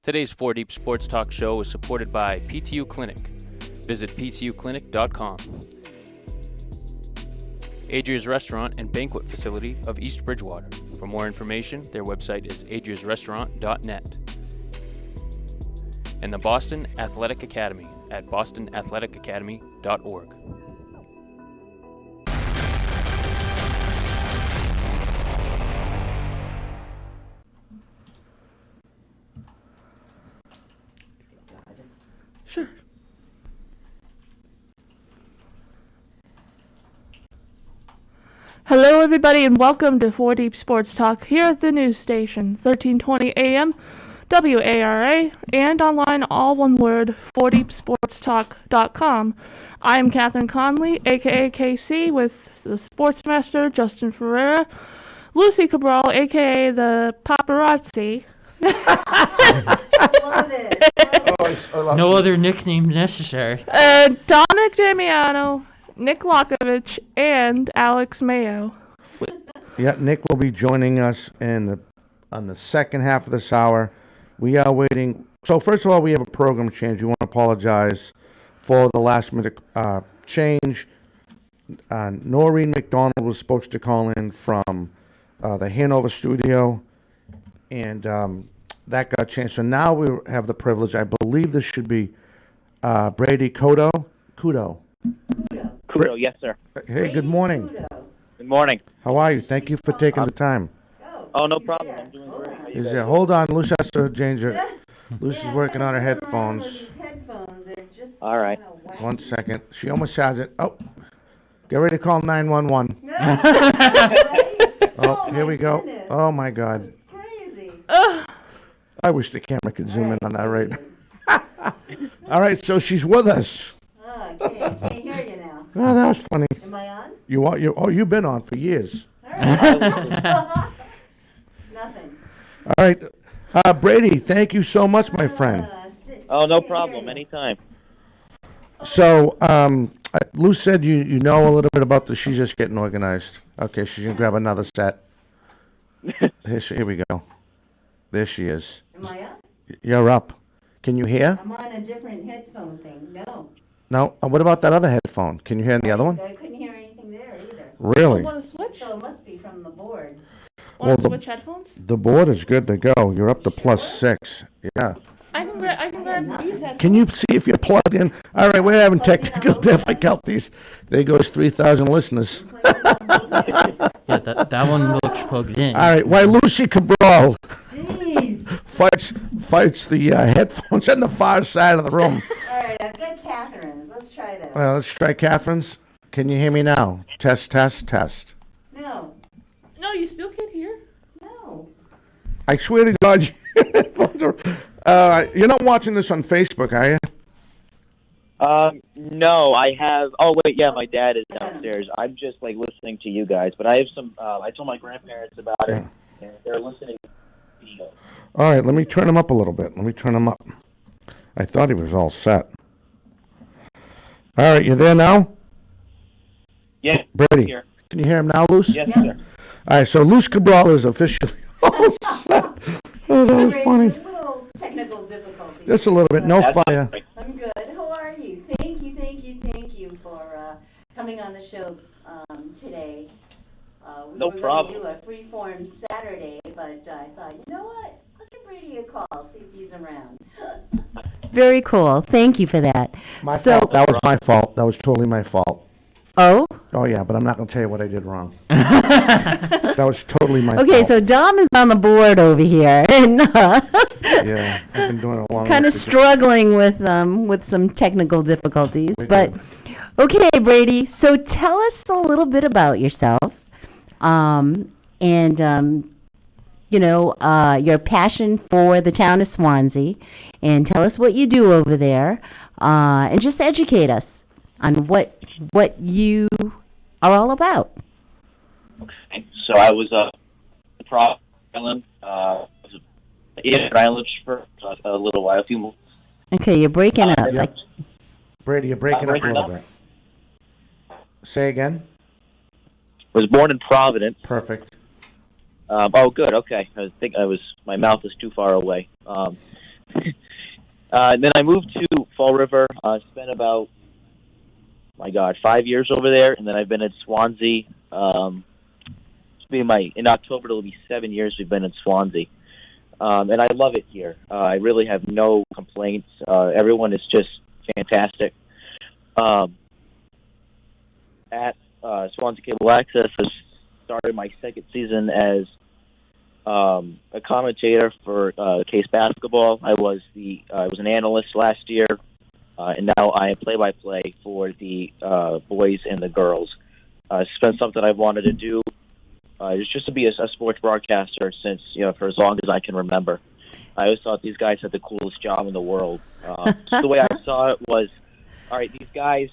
Today's 4 Deep Sports Talk show is supported by PTU Clinic. Visit ptuclinic.com. Adria's Restaurant and Banquet Facility of East Bridgewater. For more information, their website is adriasrestaurant.net. And the Boston Athletic Academy at bostonathleticacademy.org. Sure. Hello, everybody, and welcome to 4 Deep Sports Talk here at the news station, 1320 AM, WARA, and online, all one word, 4deepsportstalk.com. I am Catherine Conley, a.k.a. KC, with the Sportsmaster, Justin Ferreira, Lucy Cabral, a.k.a. the Paparazzi. Love it. No other nickname necessary. Dominic Damiano, Nick Lokovich, and Alex Mayo. Yeah, Nick will be joining us on the second half of this hour. We are waiting. So first of all, we have a program change. We want to apologize for the last minute change. Noreen McDonald was supposed to call in from the Hanover studio, and that got changed. So now we have the privilege. I believe this should be Brady Kudo. Kudo, yes, sir. Hey, good morning. Good morning. How are you? Thank you for taking the time. Oh, no problem. I'm doing great. How you guys? Hold on, Lucy has to change her. Lucy's working on her headphones. All right. One second. She almost has it. Oh, get ready to call 911. Oh, here we go. Goodness. Oh, my God. Crazy. I wish the camera could zoom in on that right. All right, so she's with us. Oh, I can't hear you now. Oh, that was funny. Am I on? You've been on for years. All right. Nothing. All right. Brady, thank you so much, my friend. Oh, no problem. Anytime. So, Lou said you know a little bit about this. She's just getting organized. Okay, she's going to grab another set. Here we go. There she is. Am I up? You're up. Can you hear? I'm on a different headphone thing. No. No? What about that other headphone? Can you hear the other one? I couldn't hear anything there either. Really? Want to switch? So it must be from the board. Want to switch headphones? The board is good to go. You're up to +6. Yeah. I can grab these headphones. Can you see if you're plugged in? All right, we're having technical difficulties. There goes 3,000 listeners. Yeah, that one looks plugged in. All right, why Lucy Cabral Jeez. fights the headphones on the far side of the room. All right, I've got Catherine's. Let's try this. Well, let's try Catherine's. Can you hear me now? Test, test, test. No. No, you still can't hear? No. I swear to God, you're not watching this on Facebook, are you? No, I have. Oh, wait, yeah, my dad is downstairs. I'm just, listening to you guys. But I have some, I told my grandparents about it, and they're listening. All right, let me turn him up a little bit. Let me turn him up. I thought he was all set. All right, you there now? Yeah, Brady, here. can you hear him now, Luce? Yes, sir. All right, so Luce Cabral is officially all set. Oh, that was funny. A little technical difficulty. Just a little bit. No That's fire. right. I'm good. How are you? Thank you for coming on the show today. We No were problem. going to do a freeform Saturday, but I thought, you know what? I'll give Brady a call, see if he's around. Very cool. Thank you for that. My fault. That was my fault. That was totally my fault. Oh? Oh, yeah, but I'm not going to tell you what I did wrong. That was totally my fault. Okay, so Dom is on the board over here, and Yeah, I've been doing it a long kind of time. struggling with some technical difficulties. But okay, Brady. So tell us a little bit about yourself, your passion for the town of Swansea, and tell us what you do over there, and just educate us on what you are all about. Okay. So I was in Providence Island, Island for a little while, a few months. Okay, you're breaking up. yeah. Brady, you're breaking up a breaking little up. bit. Say again. Was born in Providence. Perfect. Oh, good. Okay. My mouth is too far away. Then I moved to Fall River. Spent about, 5 years over there, and then I've been at Swansea. In October it'll be 7 years we've been in Swansea, and I love it here. I really have no complaints. Everyone is just fantastic. At Swansea Cable Access, I started my second season as a commentator for Case Basketball. I was an analyst last year, and now I am play-by-play for the boys and the girls. It's been something I've wanted to do. It's just to be a sports broadcaster since for as long as I can remember. I always thought these guys had the coolest job in the world. Just the way I saw it was, all right, these guys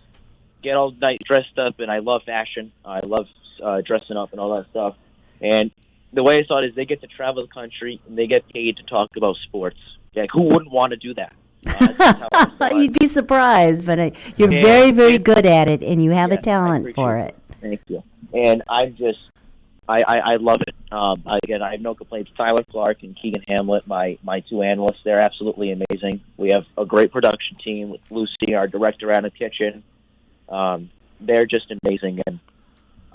get all night dressed up, and I love fashion. I love dressing up and all that stuff. And the way I saw it is they get to travel the country, and they get paid to talk about sports. Like, who wouldn't want to do that? That's how I saw it. You'd be surprised, but you're very, very good at it, and you have a talent for it. Thank you. And I love it. Again, I have no complaints. Tyler Clark and Keegan Hamlet, my two analysts, they're absolutely amazing. We have a great production team with Lucy, our director out in the kitchen. They're just amazing, and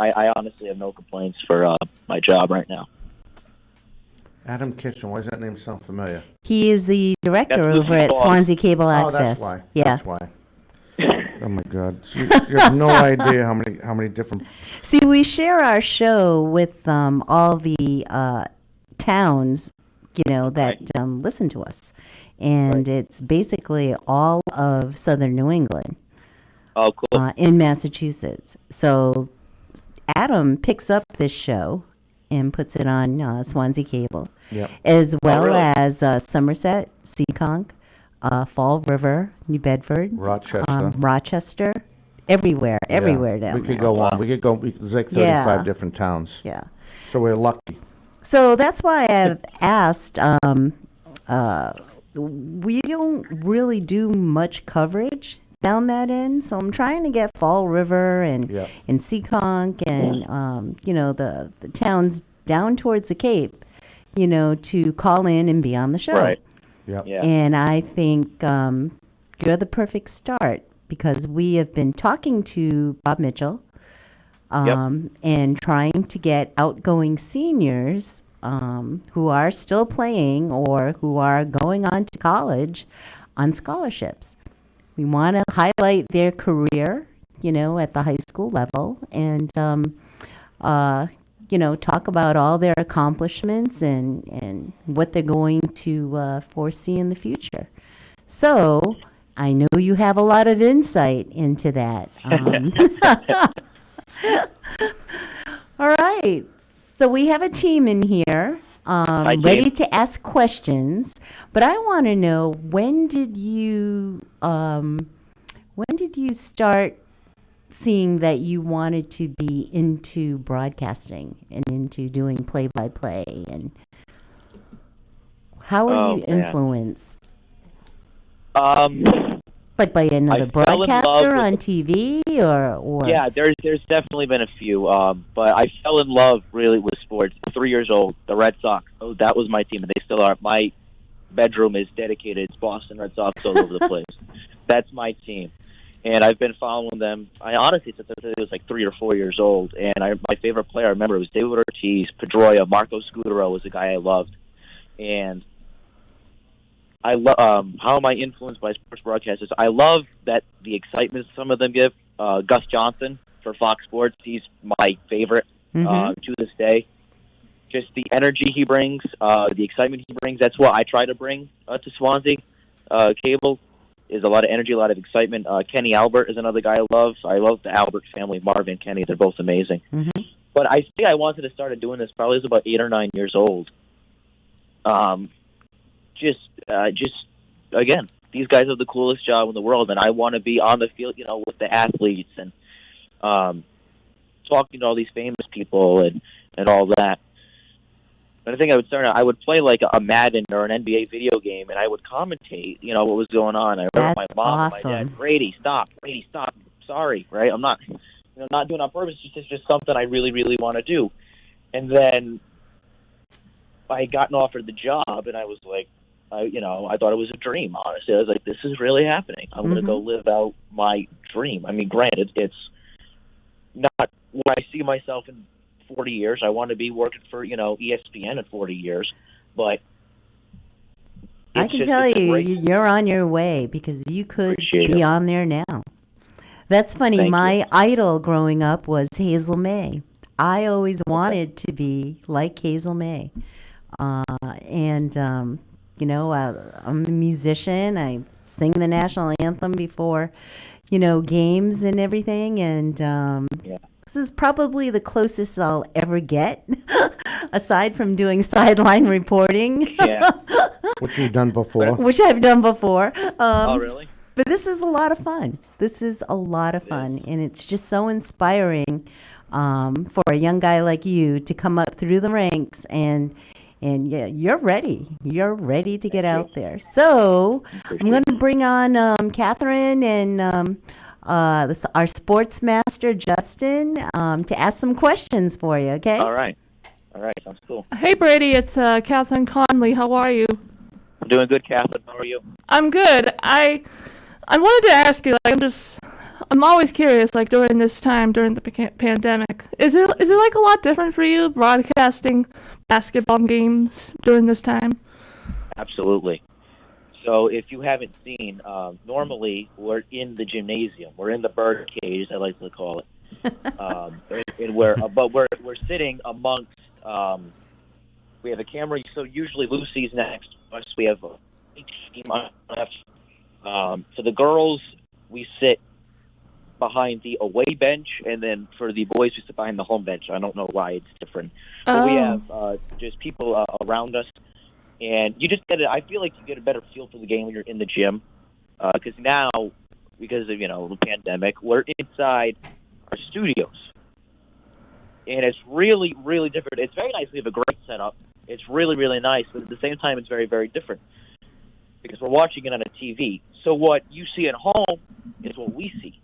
I honestly have no complaints for my job right now. Adam Kitchen, why does that name sound familiar? He is the director That's over at Lucy's Swansea Cable Oh, Access. that's why. Yeah. That's why. Oh my God! So you have no idea how many different. See, we share our show with all the towns, that listen to us, and it's basically all of southern New England. Oh, cool. In Massachusetts. So Adam picks up this show and puts it on Swansea Cable, Yep. as well really? as Somerset, Seekonk, Fall River, New Bedford, Rochester, everywhere down We there. could go on. We could go. There's like 35 different towns. Yeah. So we're lucky. So that's why I've asked. We don't really do much coverage down that end, so I'm trying to get Fall River and Seekonk and the towns down towards the Cape, to call in and be on the show. Right. Yep. Yeah. And I think you're the perfect start because we have been talking to Bob Mitchell and trying to get outgoing seniors who are still playing or who are going on to college on scholarships. We want to highlight their career, at the high school level and, talk about all their accomplishments and what they're going to foresee in the future. So I know you have a lot of insight into that. All right. So we have a team in here ready to ask questions, but I want to know when did you start seeing that you wanted to be into broadcasting and into doing play-by-play, and how are you influenced? Like by another broadcaster on TV or? Yeah, there's definitely been a few, but I fell in love really with sports. 3 years old, the Red Sox. Oh, that was my team, and they still are. My bedroom is dedicated. It's Boston Red Sox all over the place. That's my team. And I've been following them. I honestly, since I was like 3 or 4 years old. And my favorite player, I remember, was David Ortiz, Pedroia, Marco Scudero was a guy I loved. And I love how am I influenced by sports broadcasters? I love that the excitement some of them give. Gus Johnson for Fox Sports, he's my favorite to this day. Just the energy he brings, the excitement he brings. That's what I try to bring to Swansea Cable. Is a lot of energy, a lot of excitement. Kenny Albert is another guy I love. I love the Albert family, Marvin, Kenny. They're both amazing. But I think I wanted to start doing this probably was about 8 or 9 years old. Just again, these guys have the coolest job in the world, and I want to be on the field, with the athletes and talking to all these famous people and all that. But I think I would play like a Madden or an NBA video game, and I would commentate, what was going on. I remember my mom awesome. and my dad, Brady, stop, sorry, right? I'm not, not doing it on purpose. It's just something I really, really want to do. And then I had gotten offered the job, and I was like, I thought it was a dream. Honestly, I was like, this is really happening. I'm going to go live out my dream. I mean, granted, it's not where I see myself in 40 years. I want to be working for ESPN in 40 years, but I can tell you, you're on your way because you could be on there now. That's funny. Thank My idol growing up was Hazel May. I always wanted to be like Hazel May. I'm a musician. I sing the national anthem before, games and everything. And this is probably the closest I'll ever get, aside from doing sideline reporting. Yeah. Which you've done before. Which I've done before. Oh, really? But this is a lot of fun. This is a lot of fun. And it's just so inspiring for a young guy like you to come up through the ranks and yeah, you're ready. You're ready to get out there. So I'm going to bring on Catherine and our sports master, Justin, to ask some questions for you, okay? All right, sounds cool. Hey, Brady, it's Catherine Conley. How are you? I'm doing good, Catherine. How are you? I'm good. I wanted to ask you, I'm always curious, during this time, during the pandemic, is it like a lot different for you broadcasting basketball games during this time? Absolutely. So if you haven't seen, normally we're in the gymnasium. We're in the bird cage, I like to call it. And we're sitting amongst, we have a camera, so usually Lucy's next to us. We have a team on the left. For the girls, we sit behind the away bench, and then for the boys, we sit behind the home bench. I don't know why it's different. But we have just people around us, and you just I feel like you get a better feel for the game when you're in the gym, because now, because of the pandemic, we're inside our studios, and it's really, really different. It's very nice. We have a great setup. It's really, really nice, but at the same time, it's very, very different because we're watching it on a TV. So what you see at home is what we see.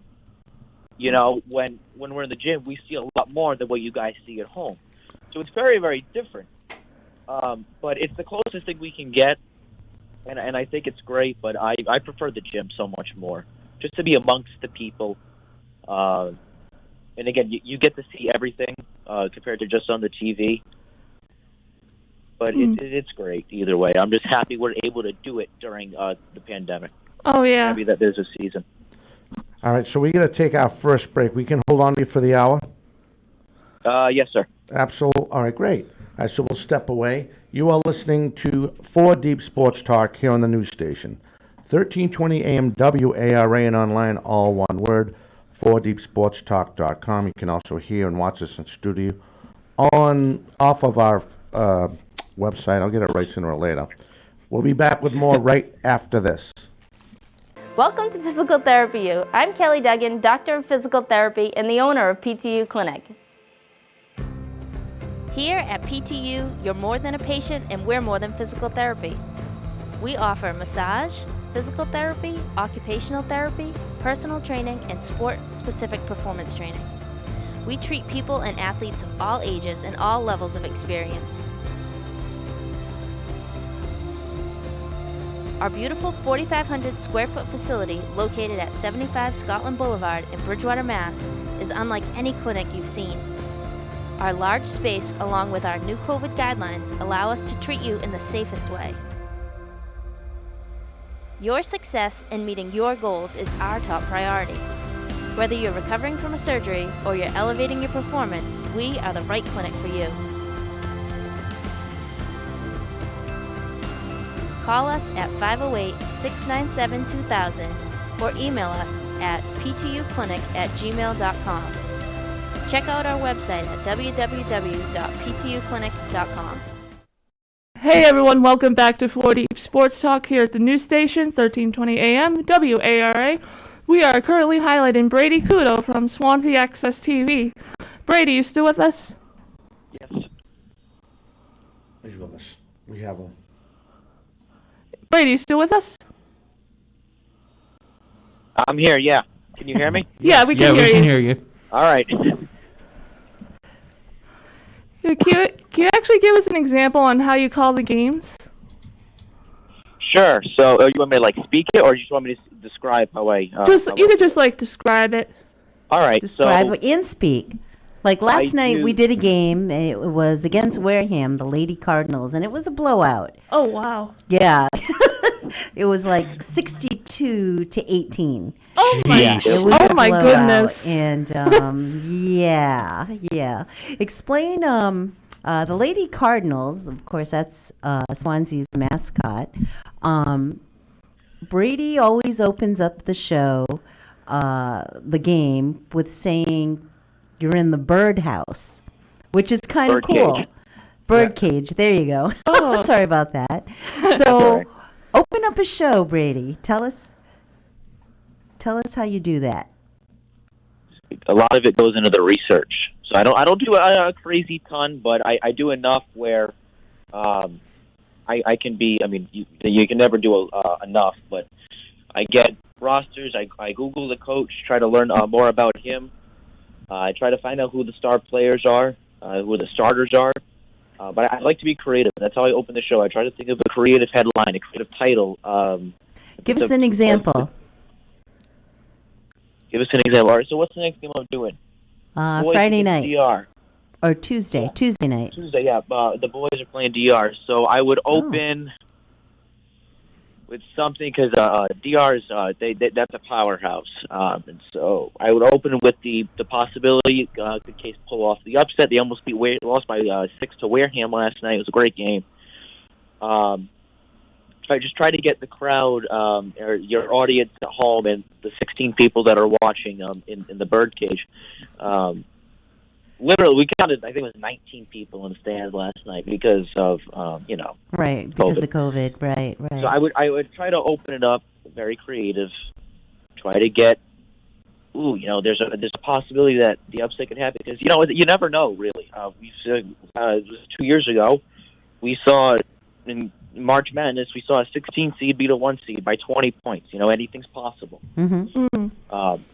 When we're in the gym, we see a lot more than what you guys see at home. So it's very, very different. But it's the closest thing we can get, and I think it's great, but I prefer the gym so much more, just to be amongst the people. And again, you get to see everything compared to just on the TV. But it's great either way. I'm just happy we're able to do it during the pandemic. Oh, yeah. Happy that there's a season. All right, so we're going to take our first break. We can hold on to you for the hour? Yes, sir. Absolutely. All right, great. All right, so we'll step away. You are listening to 4 Deep Sports Talk here on the news station. 1320 AM WARA and online, all one word, 4deepsportstalk.com. You can also hear and watch us in studio off of our website. I'll get it right sooner or later. We'll be back with more right after this. Welcome to Physical Therapy U. I'm Kelly Duggan, Doctor of Physical Therapy and the owner of PTU Clinic. Here at PTU, you're more than a patient and we're more than physical therapy. We offer massage, physical therapy, occupational therapy, personal training, and sport-specific performance training. We treat people and athletes of all ages and all levels of experience. Our beautiful 4,500 square foot facility located at 75 Scotland Boulevard in Bridgewater, Mass. is unlike any clinic you've seen. Our large space, along with our new COVID guidelines, allow us to treat you in the safest way. Your success in meeting your goals is our top priority. Whether you're recovering from a surgery or you're elevating your performance, we are the right clinic for you. Call us at 508-697-2000 or email us at ptuclinic@gmail.com. Check out our website at www.ptuclinic.com. Hey everyone, welcome back to 4 Deep Sports Talk here at the news station, 1320 AM, WARA. We are currently highlighting Brady Kudo from Swansea Access TV. Brady, you still with us? Yes. He's with us. We have him. Brady, you still with us? I'm here, yeah. Can you hear me? Yeah, we can hear we you. can hear you. All right. Can you actually give us an example on how you call the games? Sure. So you want me to like speak it, or you just want me to describe how I? You could just like describe it. All right. Describe So and speak. Like last night, we did a game. It was against Wareham, the Lady Cardinals, and it was a blowout. Oh wow. Yeah. It was like 62-18. Oh my. Jeez. It was Oh a my blowout. goodness. And yeah. Explain the Lady Cardinals, of course that's Swansea's mascot. Brady always opens up the show, the game, with saying you're in the birdhouse, which is kind of cool. Birdcage. Birdcage, there you go. Oh. Sorry about that. all So right. open up a show, Brady. Tell us how you do that. A lot of it goes into the research. So I don't do a crazy ton, but I do enough where I can be. I mean, you can never do enough, but I get rosters. I Google the coach, try to learn more about him. I try to find out who the star players are, who the starters are. But I like to be creative. That's how I open the show. I try to think of a creative headline, a creative title. Give us an example. Give us an example. All right, so what's the next game I'm doing? Boys Friday against night DR. or Tuesday. Tuesday night. Tuesday, yeah. The boys are playing DR. So I would open with something because DR is that's a powerhouse. And so I would open with the possibility, the case pull off the upset. They almost lost by 6 to Wareham last night. It was a great game. Try to get the crowd, or your audience at home, and the 16 people that are watching in the birdcage. Literally, we counted. I think it was 19 people in the stands last night because of Right, because of COVID. Right. So I would try to open it up, very creative. Try to get, there's a possibility that the upset could happen because you never know really. It was 2 years ago, we saw in March Madness, we saw a 16 seed beat a 1 seed by 20 points. Anything's possible. Mm-hmm.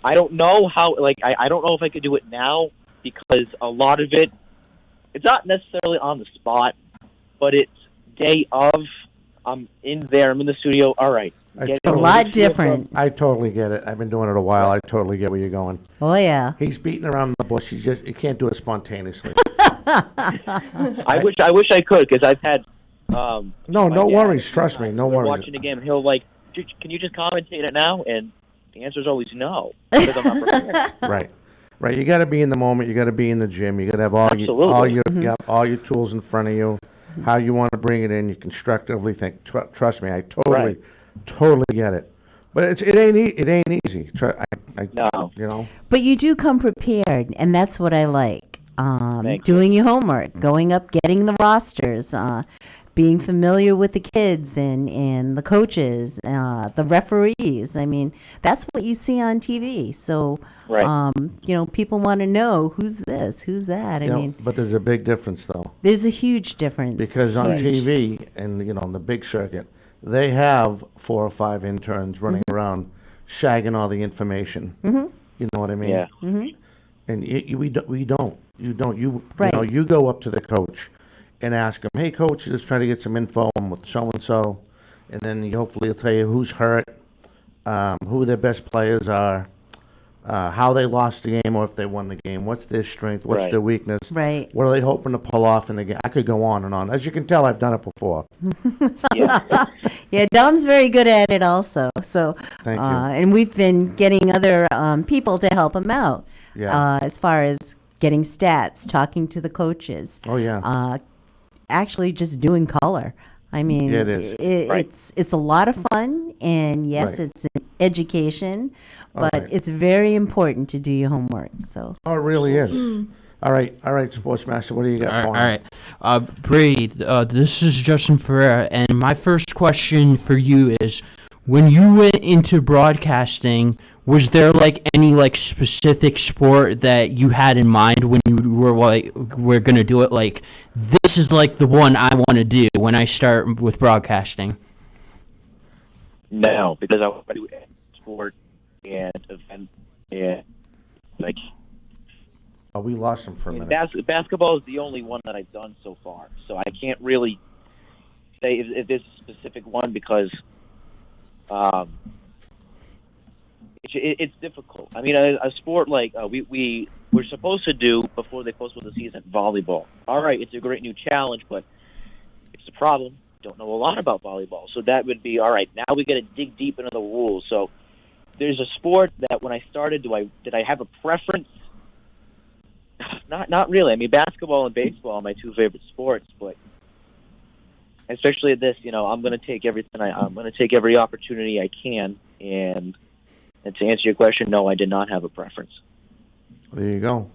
I don't know how. I don't know if I could do it now because a lot of it's not necessarily on the spot, but it's day of. I'm in there. I'm in the studio. All right. It's a lot different. I totally get it. I've been doing it a while. I totally get where you're going. Oh yeah. He's beating around the bush. You can't do it spontaneously. I wish I could because I've had. No worries. Trust me. No we're worries. watching the game, and he'll can you just commentate it now? And the answer is always no because I'm not prepared. Right. You got to be in the moment. You got to be in the gym. You got to have all your tools in front of you. How you want to bring it in. You constructively think. Trust me. I totally get it. But it ain't easy. No. But you do come prepared, and that's what I like. Doing your homework, going up, getting the rosters, being familiar with the kids and the coaches, the referees. I mean, that's what you see on TV. So, people want to know who's this, who's that. But there's a big difference, though. There's a huge difference. Because on TV and, on the big circuit, they have 4 or 5 interns running around shagging all the information. Mm-hmm. You know what I mean? Yeah. Mm-hmm. And we don't. You go up to the coach and ask him, hey, coach, just trying to get some info on with so-and-so. And then hopefully he'll tell you who's hurt, who their best players are, how they lost the game or if they won the game, what's their strength, what's their weakness, what are they hoping to pull off in the game. I could go on and on. As you can tell, I've done it before. Yeah, Dom's very good at it also. So, Thank you. And we've been getting other people to help him out as far as getting stats, talking to the coaches. Oh, yeah. Actually just doing color. I mean, it is. It's a lot of fun, and yes, it's an education, but it's very important to do your homework. So. Oh, it really is. All right, Sportsmaster, what do you got for me? All right. Brady, this is Justin Ferreira, and my first question for you is, when you went into broadcasting, was there any specific sport that you had in mind when you were we're gonna do it? Like, this is the one I want to do when I start with broadcasting. No, because I want to do sport and event and Oh, we lost him for a minute. Basketball is the only one that I've done so far, so I can't really say if there's a specific one because It's difficult. I mean, a sport like we're supposed to do before they postpone the season, volleyball. All right, it's a great new challenge, but it's a problem. Don't know a lot about volleyball, so that would be all right. Now we got to dig deep into the rules. So there's a sport that when I started, did I have a preference? Not really. I mean, basketball and baseball are my two favorite sports, but especially at this, I'm going to take everything. I'm going to take every opportunity I can. And to answer your question, no, I did not have a preference. There you go.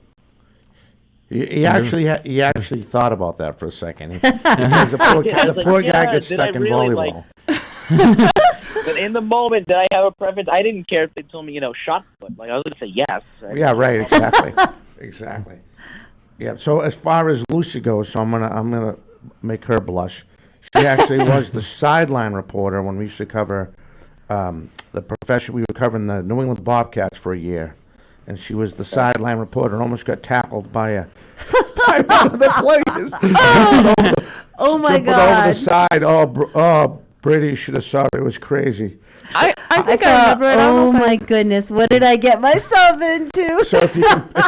He actually thought about that for a second. Because the poor guy gets stuck in volleyball. But in the moment, did I have a preference? I didn't care if they told me, shot put. Like I was going to say yes. Yeah, right. Exactly. Exactly. Yeah. So as far as Lucy goes, I'm gonna make her blush. She actually was the sideline reporter when we used to cover the profession. We were covering the New England Bobcats for a year, and she was the sideline reporter and almost got tackled by one of the players. Oh my Jumping God! over the side. Brady should have saw it. It was crazy. I think I remember it. I don't Oh know if my goodness! What did I get myself into? So if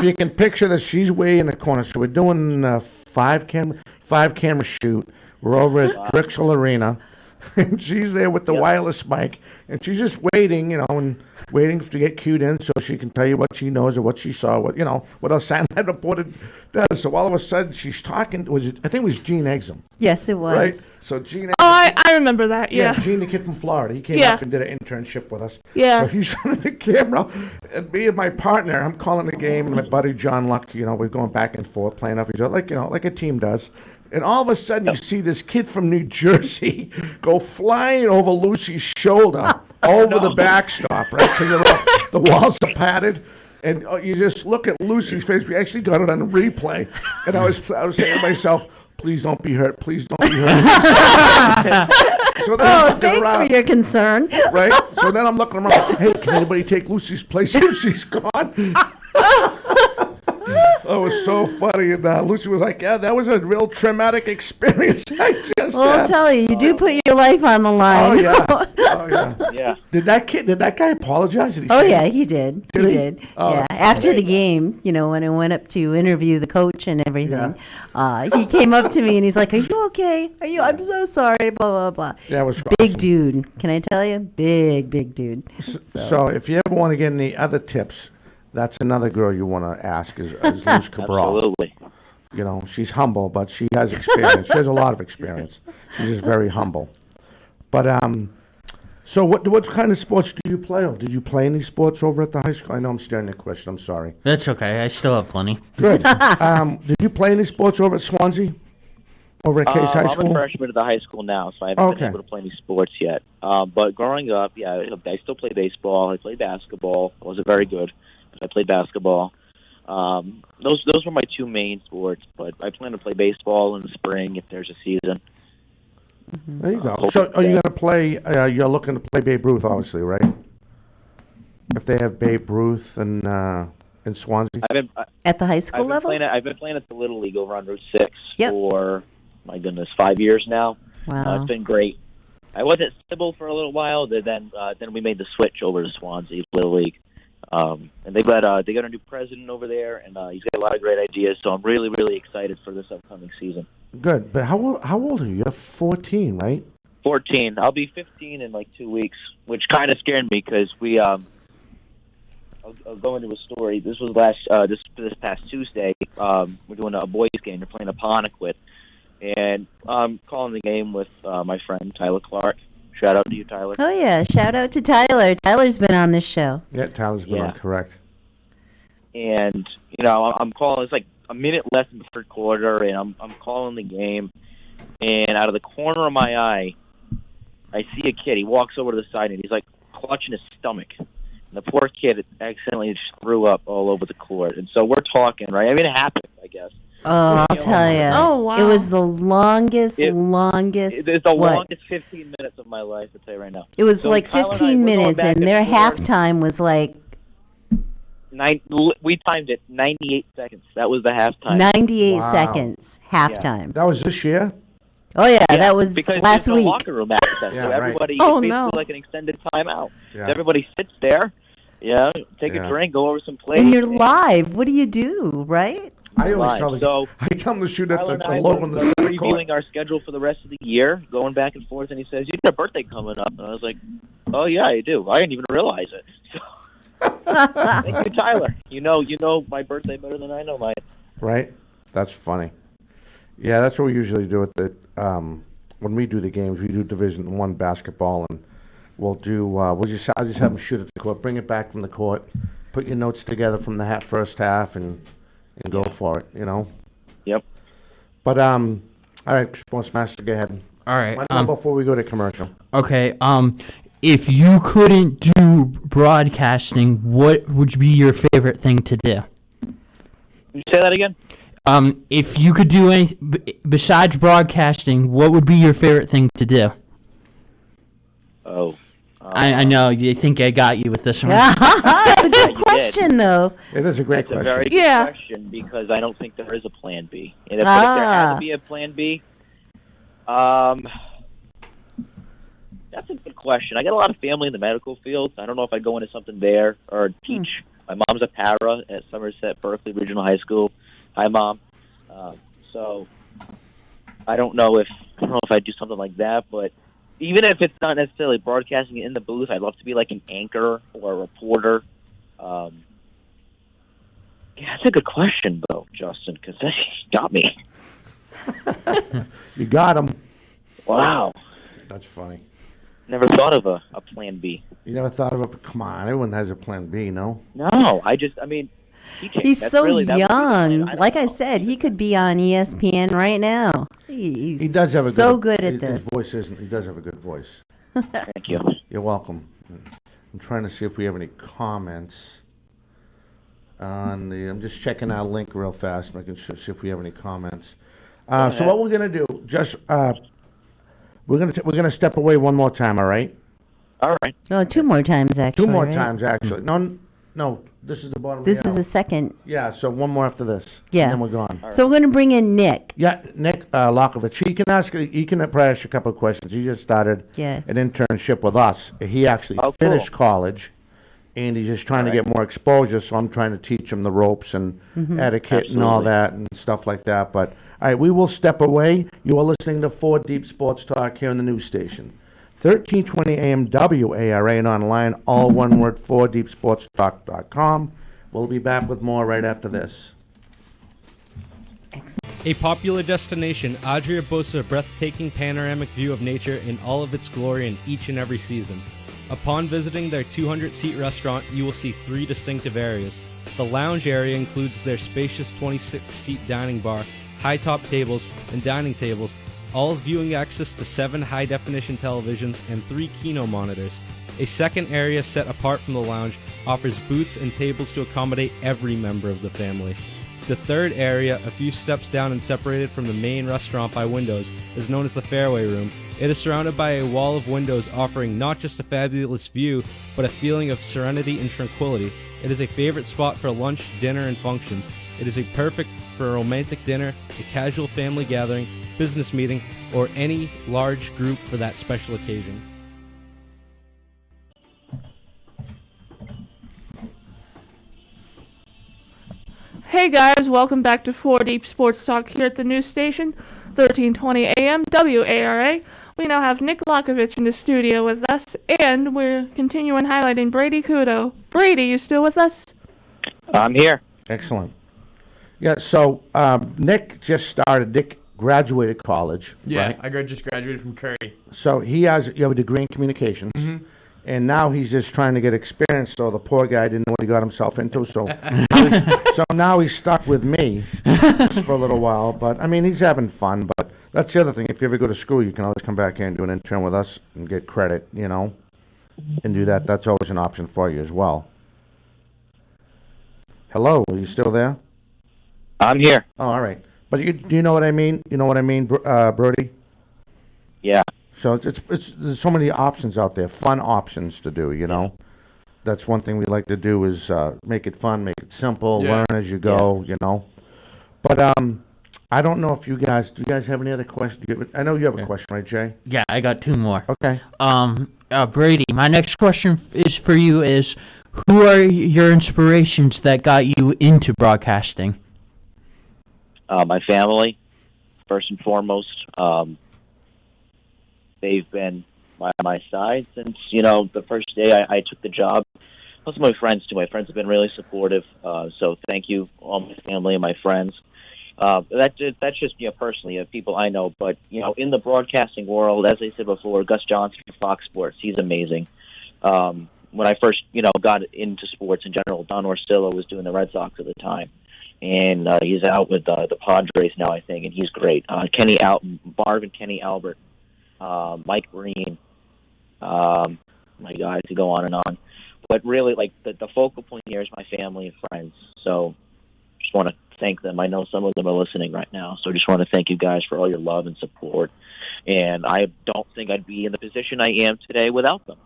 you can picture this, she's way in the corner. So we're doing a five camera shoot. We're over at Drexel Arena, and she's there with the wireless mic, and she's just waiting, and waiting to get cued in so she can tell you what she knows or what she saw, what a sideline reporter does. So all of a sudden she's talking. I think it was Gene Exum, Yes, it was. right? So Gene. I remember that. Yeah. Gene, the kid from Florida, he came Yeah. up and did an internship with us. Yeah. So he's running the camera, and me and my partner, I'm calling the game, and my buddy John Luck, we're going back and forth, playing off each other, like a team does. And all of a sudden, you see this kid from New Jersey go flying over Lucy's shoulder over the backstop, right? Because the walls are padded. And you just look at Lucy's face. We actually got it on replay. And I was saying to myself, please don't be hurt. Please don't be hurt. So then I'm looking Thanks around, for your concern. right? So then I'm looking around. Hey, can anybody take Lucy's place if she's gone? That was so funny. And Lucy was like, yeah, that was a real traumatic experience. I just Well, I'll had." tell you do put your life on the Oh, line. yeah. Oh, yeah. Yeah. Did that guy apologize? Did he Oh say- yeah, he did. Did He he? did. Oh, Yeah. After the game, when I went up to interview the coach and everything, he came up to me and he's like, "Are you okay? I'm so sorry." Blah blah blah. That was Big awesome. dude. Can I tell you? Big dude. So if you ever want to get any other tips, that's another girl you want to ask is Luz Cabral. Absolutely. She's humble, but she has experience. She has a lot of experience. She's just very humble. But so what kind of sports do you play? Or did you play any sports over at the high school? I know I'm staring at the question. I'm sorry. That's okay. I still have plenty. Good. Did you play any sports over at Swansea? Over at Case High I'm School? a freshman at the high school now, so I haven't been able to play any sports yet. But growing up, I still play baseball. I played basketball. I wasn't very good, but I played basketball. Those were my two main sports, but I plan to play baseball in the spring if there's a season. There you go. So are you going to play, you're looking to play Babe Ruth, obviously, right? If they have Babe Ruth in Swansea? At the high school level? I've been playing at the Little League over on Route 6 Yep. for, my goodness, 5 years now. Wow. It's been great. I was at Sybil for a little while, then we made the switch over to Swansea Little League. And they got a new president over there, and he's got a lot of great ideas. So I'm really, really excited for this upcoming season. Good. But how old are you? You're 14, right? 14. I'll be 15 in like 2 weeks, which kind of scared me because we. I'll go into a story. This was this past Tuesday. We're doing a boys game. We're playing Apponequet, and I'm calling the game with my friend Tyler Clark. Shout out to you, Tyler. Oh yeah, shout out to Tyler. Tyler's been on this show. Yeah, Tyler's been on, correct. And I'm calling. It's like a minute left in the third quarter, and I'm calling the game. And out of the corner of my eye, I see a kid. He walks over to the side, and he's like clutching his stomach. And the poor kid accidentally just threw up all over the court. And so we're talking, right? I mean, it happened, I guess. Oh, I'll tell you. Oh, wow. It was the longest. It's the what? longest 15 minutes of my life, I'll tell you right now. It was So like Tyler and I, 15 we're going minutes, back and their forth. halftime was like We timed it 98 seconds. That was the halftime. 98 Wow. seconds, halftime. That was this year? Oh yeah, that was because last there's no week. locker room access, Yeah, so right. everybody Oh, it's basically no. like an extended timeout. Yeah. So everybody sits there, take Yeah. a drink, go over some plays. And you're live. What do you do, right? I always Live. tell them, So, I tell them to shoot at Tyler and the I low were on the court. reviewing our schedule for the rest of the year, going back and forth, and he says, "You got a birthday coming up," and I was like, "Oh yeah, I do. I didn't even realize it." So, thank you, Tyler. You know my birthday better than I know mine. Right? That's funny. Yeah, that's what we usually do at the when we do the games. We do Division 1 basketball, and I'll just have them shoot at the court, bring it back from the court, put your notes together from the first half, and go for it. Yep. But all right, Sportsmaster, go ahead. All right. One more before we go to commercial. Okay. If you couldn't do broadcasting, what would be your favorite thing to do? Say that again. If you could do anything besides broadcasting, what would be your favorite thing to do? Oh. I know you think I got you with this one. That's a good You did. question, though. It is a great That's a question. very good Yeah. question because I don't think there is a plan B. And if there had to be a plan B, that's a good question. I got a lot of family in the medical field. I don't know if I'd go into something there or teach. My mom's a para at Somerset Berkeley Regional High School. Hi, Mom. So I don't know if I'd do something like that, but even if it's not necessarily broadcasting in the booth, I'd love to be like an anchor or a reporter. Yeah, that's a good question, though, Justin, because that got me. You got him. Wow. That's funny. Never thought of a plan B. You never thought of it? Come on, everyone has a plan B, no? No, teaching. He's That's so really, that would be the young. plan. Like I know. said, he could be on ESPN right now. He's He does have a so good good at his this. voice isn't. He does have a good voice. Thank you. You're welcome. I'm trying to see if we have any comments on the. I'm just checking our link real fast, making sure see if we have any comments. So what we're gonna do, just we're gonna step away one more time. All right. All right. Oh, two more times actually. Two more right? times actually. No. This is the bottom. This of the is hour. a second. Yeah. So one more after this. Yeah. And then we're gone. So we're going to bring in Nick. Yeah, Nick Lokovich. He can probably ask you a couple of questions. He just started Yeah. an internship with us. He actually Oh, cool. finished college, and he's just trying to get more exposure. So I'm trying to teach him the ropes and etiquette and all Absolutely. that and stuff like that. But all right, we will step away. You are listening to 4 Deep Sports Talk here on the news station, 1320 AM WARA, and online, all one word, 4deepsportstalk.com. We'll be back with more right after this. A popular destination, Adria boasts a breathtaking panoramic view of nature in all of its glory in each and every season. Upon visiting their 200-seat restaurant, you will see 3 distinctive areas. The lounge area includes their spacious 26-seat dining bar, high-top tables, and dining tables, all with viewing access to 7 high-definition televisions and 3 Kino monitors. A second area set apart from the lounge offers booths and tables to accommodate every member of the family. The third area, a few steps down and separated from the main restaurant by windows, is known as the Fairway Room. It is surrounded by a wall of windows offering not just a fabulous view, but a feeling of serenity and tranquility. It is a favorite spot for lunch, dinner, and functions. It is perfect for a romantic dinner, a casual family gathering, business meeting, or any large group for that special occasion. Hey guys, welcome back to 4 Deep Sports Talk here at the news station, 1320 AM WARA. We now have Nick Lokovich in the studio with us, and we're continuing highlighting Brady Kudo. Brady, you still with us? I'm here. Excellent. Yeah, so Nick just started. Nick graduated college. Yeah, right? I just graduated from Curry. So you have a degree in communications, and now he's just trying to get experience. So the poor guy didn't know what he got himself into. So now he's stuck with me just for a little while. But I mean, he's having fun. But that's the other thing. If you ever go to school, you can always come back here and do an intern with us and get credit. And do that. That's always an option for you as well. Hello, are you still there? I'm here. Oh, all right. But do you know what I mean? You know what I mean, Brody? Yeah. So it's there's so many options out there, fun options to do. That's one thing we like to do is make it fun, make it simple, Yeah. learn as you go. But I don't know if you guys, do you guys have any other questions? I know you have a question, right, Jay? Yeah, I got two more. Okay. Brady, my next question is for you is, who are your inspirations that got you into broadcasting? My family, first and foremost. They've been by my side since, the first day I took the job. Also my friends, too. My friends have been really supportive. So thank you, all my family and my friends. That's just personally, people I know. But, in the broadcasting world, as I said before, Gus Johnson from Fox Sports, he's amazing. When I first, got into sports in general, Don Orsillo was doing the Red Sox at the time. And he's out with the Padres now, I think, and he's great. Marvin Kenny Albert, Mike Green, my God, to go on and on. But really, the focal point here is my family and friends. So just want to thank them. I know some of them are listening right now, so just want to thank you guys for all your love and support. And I don't think I'd be in the position I am today without them.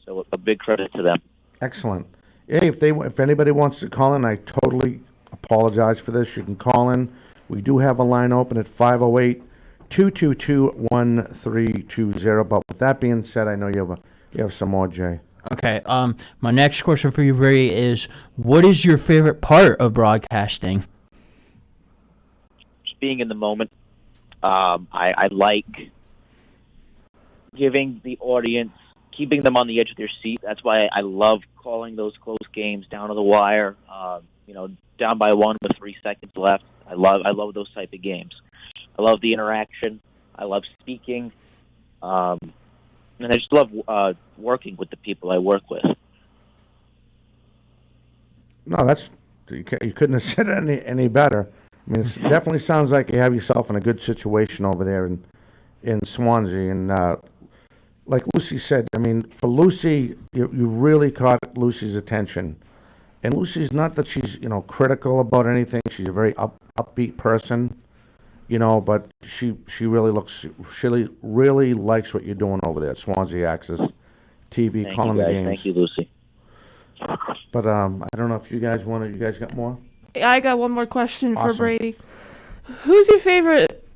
So a big credit to them. Excellent. Hey, if anybody wants to call in, I totally apologize for this. You can call in. We do have a line open at 508-222-1320. But with that being said, I know you have some more, Jay. Okay. My next question for you, Brady, is what is your favorite part of broadcasting? Just being in the moment. I like giving the audience, keeping them on the edge of their seat. That's why I love calling those close games down to the wire. Down by 1 with 3 seconds left. I love those type of games. I love the interaction. I love speaking. And I just love working with the people I work with. No, you couldn't have said it any better. I mean, it definitely sounds like you have yourself in a good situation over there in Swansea. And like Lucy said, I mean, for Lucy, you really caught Lucy's attention. And Lucy's not that she's, critical about anything. She's a very upbeat person, but she really likes what you're doing over there at Swansea Access TV, Thank calling you the guys. games. Thank you, Lucy. But I don't know if you guys got more? I got one more question for Awesome. Brady. Who's your favorite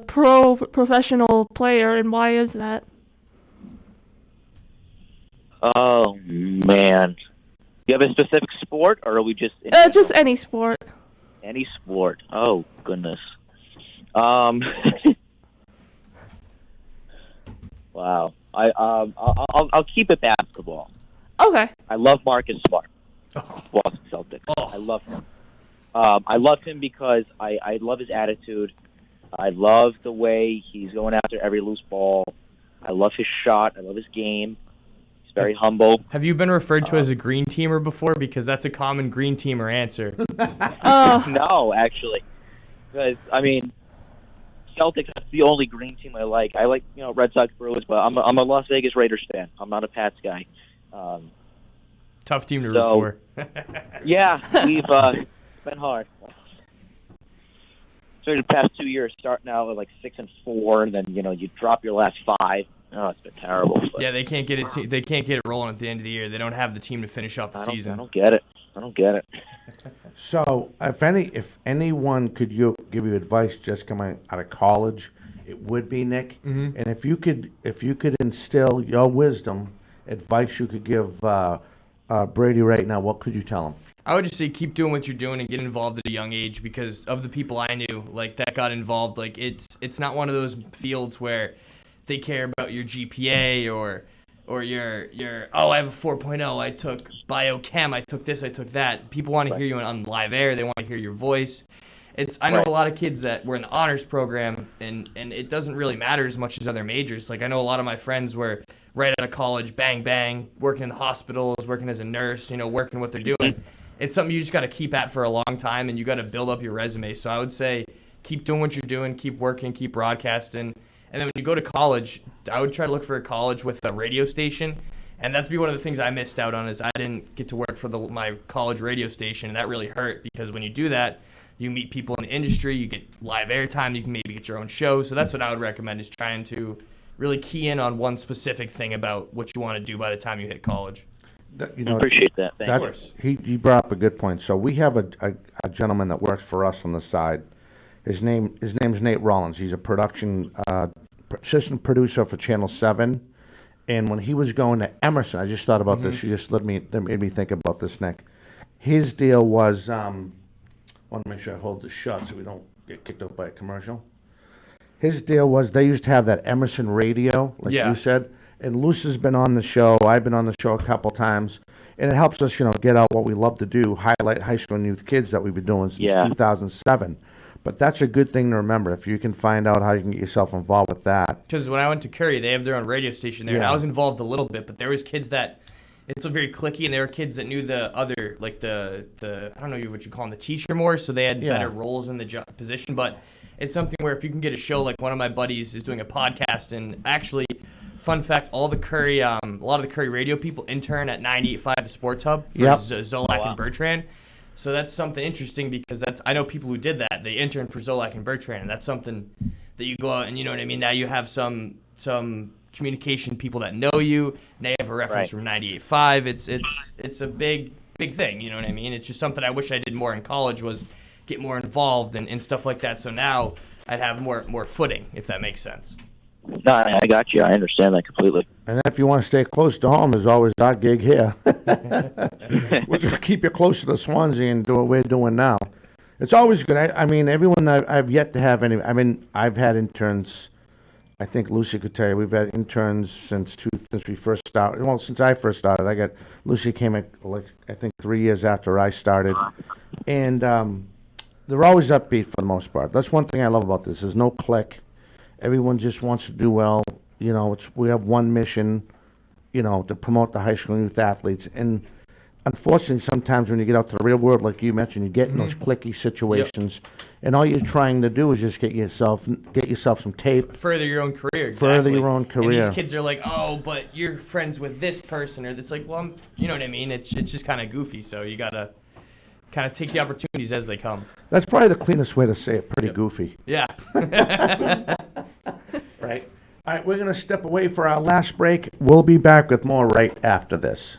professional player, and why is that? Oh, man. Do you have a specific sport, or are we just... Just any sport. Any sport. Oh, goodness. Wow. I'll keep it basketball. Okay. I love Marcus Smart, Boston Celtics. I love him. I love him because I love his attitude. I love the way he's going after every loose ball. I love his shot. I love his game. He's very humble. Have you been referred to as a green teamer before? Because that's a common green teamer answer. No, actually. Because, Celtics, that's the only green team I like. I like, Red Sox, Brewers, but I'm a Las Vegas Raiders fan. I'm not a Pats guy. Tough team to root for. Yeah, we've been hard. So the past 2 years, starting out at 6-4, and then you drop your last 5. Oh, it's been terrible. But Yeah, they can't get it. They can't get it rolling at the end of the year. They don't have the team to finish off the season. I don't get it. So, if anyone could give you advice just coming out of college, it would be Nick. Mm-hmm. And if you could instill your wisdom, advice you could give Brady right now, what could you tell him? I would just say keep doing what you're doing and get involved at a young age, because of the people I knew that got involved. It's not one of those fields where they care about your GPA or your I have a 4.0, I took biochem, I took this, I took that. People want to hear you on live air. They want to hear your voice. I know a lot of kids that were in the honors program, and it doesn't really matter as much as other majors. I know a lot of my friends were right out of college, bang, bang, working in the hospitals, working as a nurse, working what they're doing. It's something you just got to keep at for a long time, and you got to build up your resume. So I would say keep doing what you're doing, keep working, keep broadcasting. And then when you go to college, I would try to look for a college with a radio station. And that'd be one of the things I missed out on, is I didn't get to work for my college radio station, and that really hurt, because when you do that, you meet people in the industry, you get live airtime, you can maybe get your own show. So that's what I would recommend, is trying to really key in on one specific thing about what you want to do by the time you hit college. I appreciate that. Thank you. He brought up a good point. So we have a gentleman that works for us on the side. His name's Nate Rollins. He's a production assistant producer for Channel 7. And when he was going to Emerson, I just thought about this. You just that made me think about this, Nick. His deal was, I want to make sure I hold this shut so we don't get kicked off by a commercial. His deal was they used to have that Emerson radio, like you said. And Lucy's been on the show. I've been on the show a couple times. And it helps us, get out what we love to do, highlight high school and youth kids that we've been doing since 2007. But that's a good thing to remember if you can find out how you can get yourself involved with that. Because when I went to Curry, they have their own radio station there, and I was involved a little bit, but there was kids that, it's very cliquey, and there were kids that knew the other, like the I don't know what you call them, the teacher more, so they had better roles in the position. But it's something where if you can get a show, like one of my buddies is doing a podcast, and actually, fun fact, all the Curry, a lot of the Curry radio people intern at 98.5 The Sports Hub for Zolak and Bertrand. So that's something interesting because I know people who did that. They interned for Zolak and Bertrand, and that's something that you go out and, you know what I mean? Now you have some communication people that know you. They have a reference from 98.5. It's a big thing, you know what I mean? It's just something I wish I did more in college was get more involved and stuff like that. So now I'd have more footing, if that makes sense. No, I got you. I understand that completely. And if you want to stay close to home, there's always our gig here. We'll just keep you closer to Swansea and do what we're doing now. It's always good. I mean, everyone that I've yet to have any. I mean, I've had interns. I think Lucy could tell you we've had interns since we first started. Well, since I first started, Lucy came I think 3 years after I started, and they're always upbeat for the most part. That's one thing I love about this. There's no clique. Everyone just wants to do well. We have one mission, to promote the high school and youth athletes. And unfortunately, sometimes when you get out to the real world, like you mentioned, you get in those cliquey situations, and all you're trying to do is just get yourself some tape. Further your own career. Exactly. Further your own career. And these kids are like, oh, but you're friends with this person, or it's like, well, you know what I mean? It's just kind of goofy, so you gotta kind of take the opportunities as they come. That's probably the cleanest way to say it. Pretty goofy. Yeah. Right. All right, we're going to step away for our last break. We'll be back with more right after this.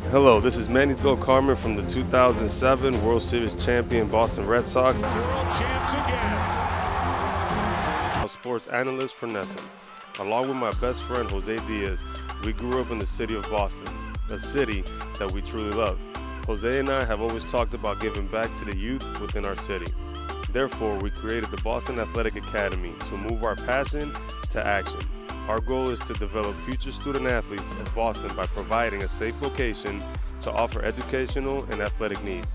Hello, this is Manny Del Carmen from the 2007 World Series champion Boston Red Sox. World champs again. Sports analyst for Nesson. Along with my best friend Jose Diaz, we grew up in the city of Boston, a city that we truly love. Jose and I have always talked about giving back to the youth within our city. Therefore, we created the Boston Athletic Academy to move our passion to action. Our goal is to develop future student athletes of Boston by providing a safe location to offer educational and athletic needs.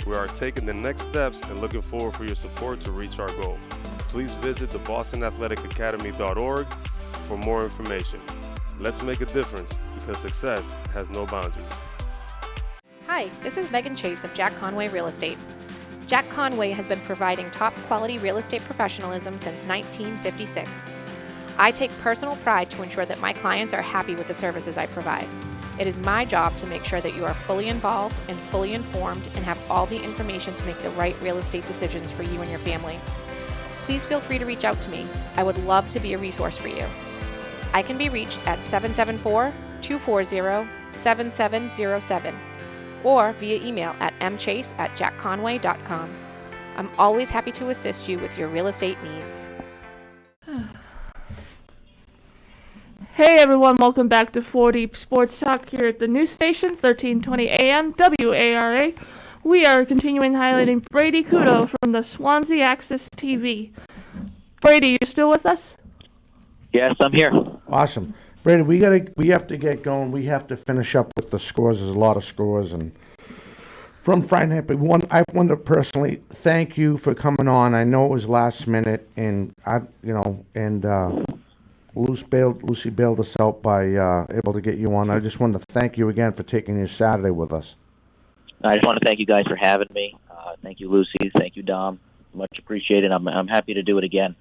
We are taking the next steps and looking forward for your support to reach our goal. Please visit the BostonAthleticAcademy.org for more information. Let's make a difference because success has no boundaries. Hi, this is Megan Chase of Jack Conway Real Estate. Jack Conway has been providing top-quality real estate professionalism since 1956. I take personal pride to ensure that my clients are happy with the services I provide. It is my job to make sure that you are fully involved and fully informed and have all the information to make the right real estate decisions for you and your family. Please feel free to reach out to me. I would love to be a resource for you. I can be reached at 774-240-7707 or via email at mchase@jackconway.com. I'm always happy to assist you with your real estate needs. Hey everyone, welcome back to 4D Sports Talk here at the news station, 1320 AM WARA. We are continuing highlighting Brady Kudo from the Swansea Access TV. Brady, you still with us? Yes, I'm here. Awesome. Brady, we have to get going. We have to finish up with the scores. There's a lot of scores, and from Friday night. But I want to personally thank you for coming on. I know it was last minute, and Lucy bailed us out by able to get you on. I just wanted to thank you again for taking your Saturday with us. I just want to thank you guys for having me. Thank you, Lucy. Thank you, Dom. Much appreciated. I'm happy to do it again.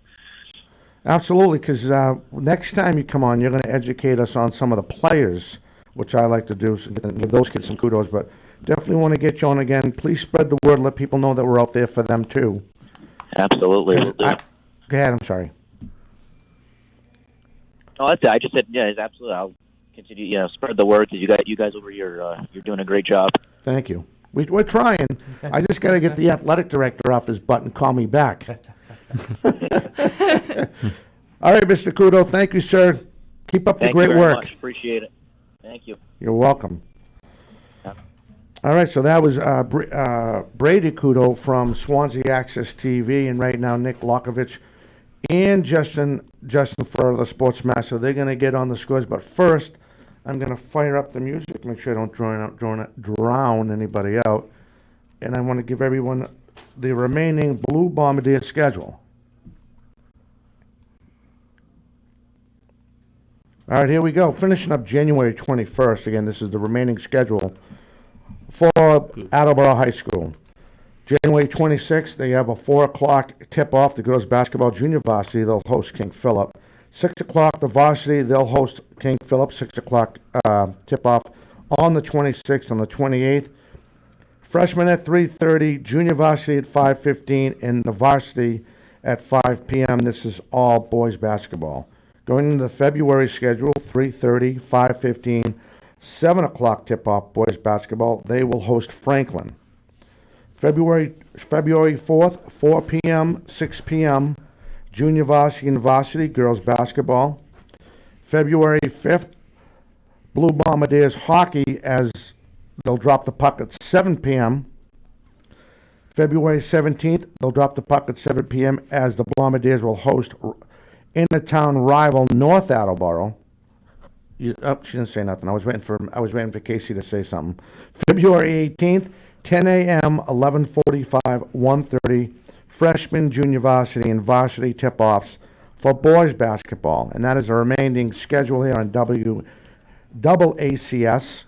Absolutely, because next time you come on, you're going to educate us on some of the players, which I like to do, so give those kids some kudos. But definitely want to get you on again. Please spread the word. Let people know that we're out there for them, too. Absolutely. Will do. Go ahead. I'm sorry. No, that's it. I just said, yeah, absolutely. I'll continue, spread the word because you guys over here, you're doing a great job. Thank you. We're trying. I just got to get the athletic director off his butt and call me back. All right, Mr. Kudo, thank you, sir. Keep up the Thank you great very work. much. Appreciate it. Thank you. You're welcome. Yeah. All right, so that was Brady Kudo from Swansea Access TV, and right now Nick Lokovich and Justin for the Sports Master. They're going to get on the scores, but first I'm going to fire up the music, make sure I don't drown anybody out, and I want to give everyone the remaining Blue Bombardier schedule. All right, here we go. Finishing up January 21st. Again, this is the remaining schedule for Attleboro High School. January 26th, they have a 4 o'clock tip-off. The girls' basketball junior varsity, they'll host King Philip. 6 o'clock, the varsity, they'll host King Philip. 6 o'clock tip-off on the 26th. On the 28th, freshmen at 3:30, junior varsity at 5:15, and the varsity at 5 p.m. This is all boys basketball. Going into the February schedule, 3:30, 5:15, 7 o'clock tip-off boys basketball. They will host Franklin. February 4th, 4 p.m., 6 p.m., junior varsity and varsity girls basketball. February 5th, Blue Bombardiers hockey as they'll drop the puck at 7 p.m. February 17th, they'll drop the puck at 7 p.m. as the Bombardiers will host in-the-town rival North Attleboro. She didn't say nothing. I was waiting for Casey to say something. February 18th, 10 a.m., 11:45, 1:30, freshman, junior varsity, and varsity tip-offs for boys basketball. And that is the remaining schedule here on ACS.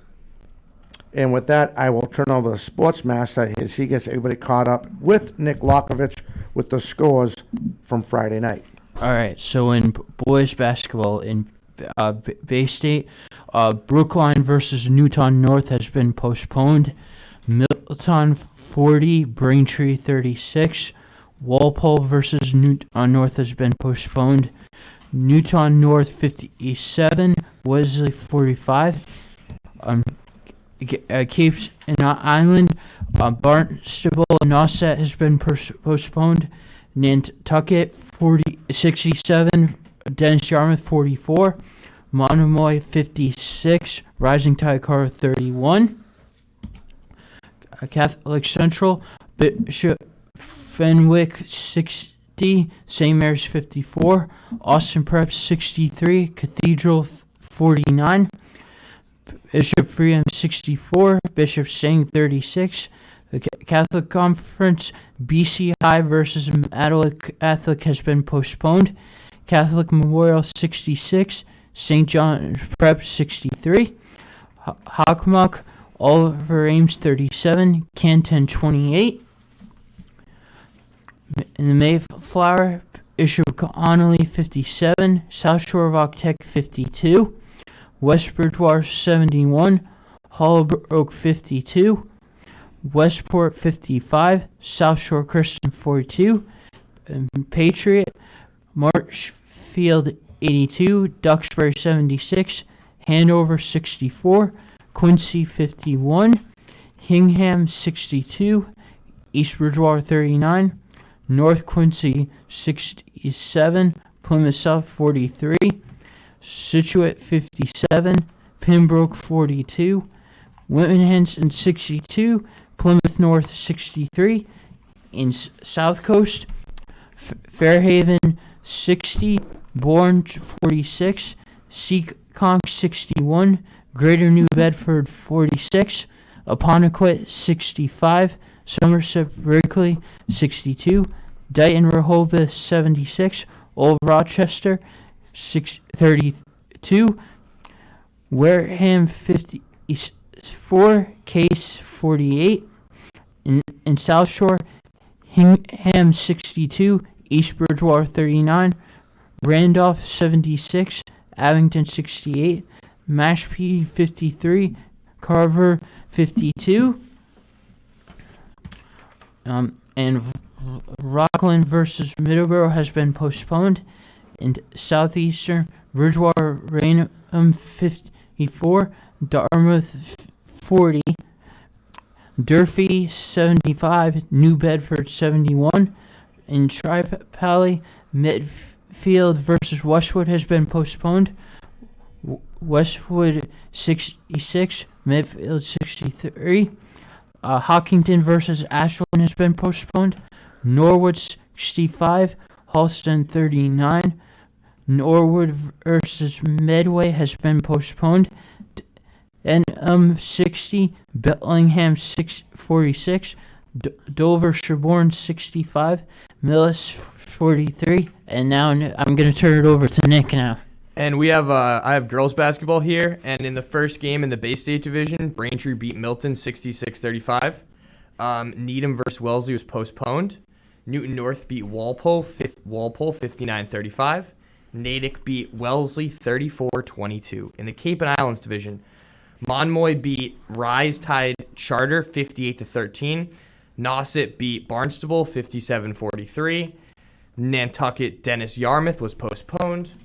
And with that, I will turn over to the Sports Master as he gets everybody caught up with Nick Lokovich with the scores from Friday night. All right, so in boys basketball in Bay State, Brookline versus Newton North has been postponed. Middleton 40, Braintree 36. Walpole versus Newton North has been postponed. Newton North 57, Wesley 45. Capes and Island, Barnstable and Nauset has been postponed. Nantucket 67, Dennis Yarmouth 44, Monomoy 56, Rising Tide Car 31, Catholic Central, Bishop Fenwick 60, St. Mary's 54, Austin Prep 63, Cathedral 49, Bishop Freeham 64, Bishop Stang 36. The Catholic Conference, BC High versus Adelaide Catholic has been postponed. Catholic Memorial 66, St. John's Prep 63, Hockomock, Oliver Ames 37, Canton 28. In the Mayflower, Bishop Connolly 57, South Shore of Octech 52, West Bridgewater 71, Hollowbrook 52, Westport 55, South Shore Christian 42, Patriot, Marshfield 82, Duxbury 76, Hanover 64, Quincy 51, Hingham 62, East Bridgewater 39, North Quincy 67, Plymouth South 43, Scituate 57, Pembroke 42, Whitman 62, Plymouth North 63, in South Coast, Fairhaven 60, Bourne 46, Seekonk 61, Greater New Bedford 46, Apponequet 65, Somerset Berkeley 62, Dighton Rehoboth 76, Old Rochester 32, Wareham 54, Case 48, in South Shore, Hingham 62, East Bridgewater 39, Randolph 76, Abington 68, Mashpee 53, Carver 52, and Rockland versus Middleborough has been postponed. In Southeastern, Bridgewater Raynham 54, Dartmouth 40, Durfee 75, New Bedford 71. In Tri-Pally, Midfield versus Westwood has been postponed. Westwood 66, Midfield 63. Hawkington versus Ashland has been postponed. Norwood 65, Halston 39. Norwood versus Medway has been postponed. Denham 60, Bellingham 46, Dover Sherborne 65, Millis 43, and now I'm going to turn it over to Nick now. And we have I have girls basketball here, and in the first game in the Bay State division, Braintree beat Milton 66-35. Needham versus Wellesley was postponed. Newton North beat Walpole 59-35. Natick beat Wellesley 34-22. In the Cape and Islands division, Montmoy beat Rise Tide Charter 58-13. Nauset beat Barnstable 57-43. Nantucket Dennis Yarmouth was postponed.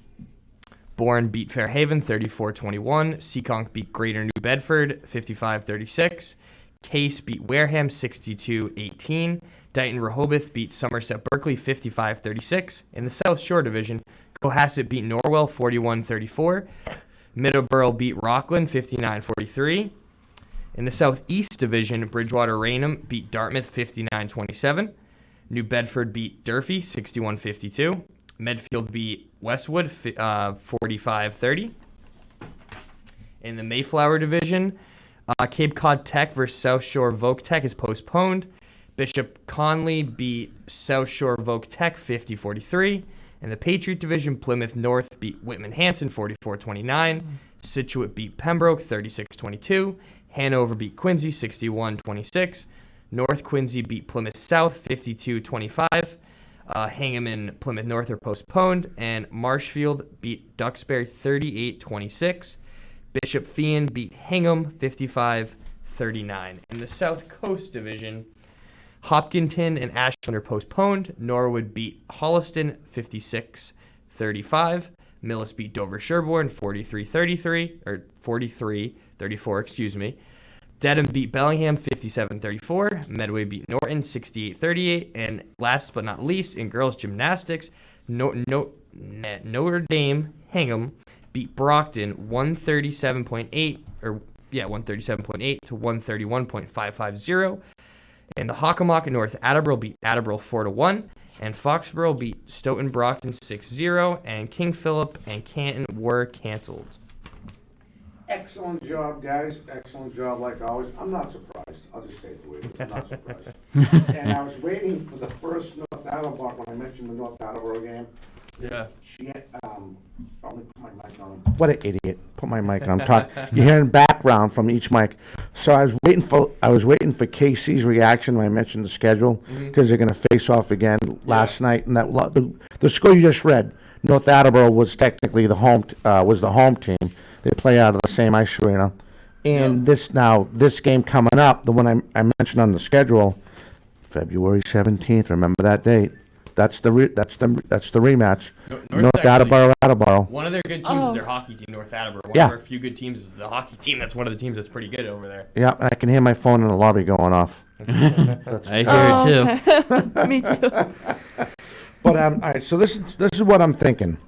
Bourne beat Fairhaven 34-21. Seekonk beat Greater New Bedford 55-36. Case beat Wareham 62-18. Dighton Rehoboth beat Somerset Berkeley 55-36. In the South Shore Division, Cohasset beat Norwell 41-34. Middleborough beat Rockland 59-43. In the Southeast Division, Bridgewater Raynham beat Dartmouth 59-27. New Bedford beat Durfee 61-52. Medfield beat Westwood 45-30. In the Mayflower Division, Cape Cod Tech versus South Shore Voc Tech is postponed. Bishop Conley beat South Shore Voc Tech 50-43. In the Patriot Division, Plymouth North beat Whitman Hanson 44-29. Scituate beat Pembroke 36-22. Hanover beat Quincy 61-26. North Quincy beat Plymouth South 52-25. Hingham and Plymouth North are postponed. And Marshfield beat Duxbury 38-26. Bishop Feehan beat Hingham 55-39. In the South Coast Division, Hopkinton and Ashland are postponed. Norwood beat Holliston 56-35. Millis beat Dover Sherborne 43-34, excuse me. Dedham beat Bellingham 57-34. Medway beat Norton 68-38. And last but not least, in girls gymnastics, Notre Dame Hingham beat Brockton 137.8 to 131.550. And the Hockomock North Attleboro beat Attleboro 4-1. And Foxborough beat Stoughton Brockton 6-0. And King Philip and Canton were canceled. Excellent job, guys. Excellent job, like always. I'm not surprised. I'll just say it the way it is. I'm not surprised. And I was waiting for the first North Attleboro when I mentioned the North Attleboro game. Yeah. She had, let me put my mic on. What an idiot. Put my mic on. You're hearing background from each mic. So I was waiting for KC's reaction when I mentioned the schedule, because they're going to face off again last night. And that the score you just read, North Attleboro was technically the home team. They play out of the same ice arena. And this game coming up, the one I mentioned on the schedule, February 17th. Remember that date. That's the rematch. North Attleboro. One of their good teams is their hockey team, North Attleboro. One of our few good teams is the hockey team. That's one of the teams that's pretty good over there. Yeah, and I can hear my phone in the lobby going off. I hear it too. Okay. Me too. But all right. So this is what I'm thinking.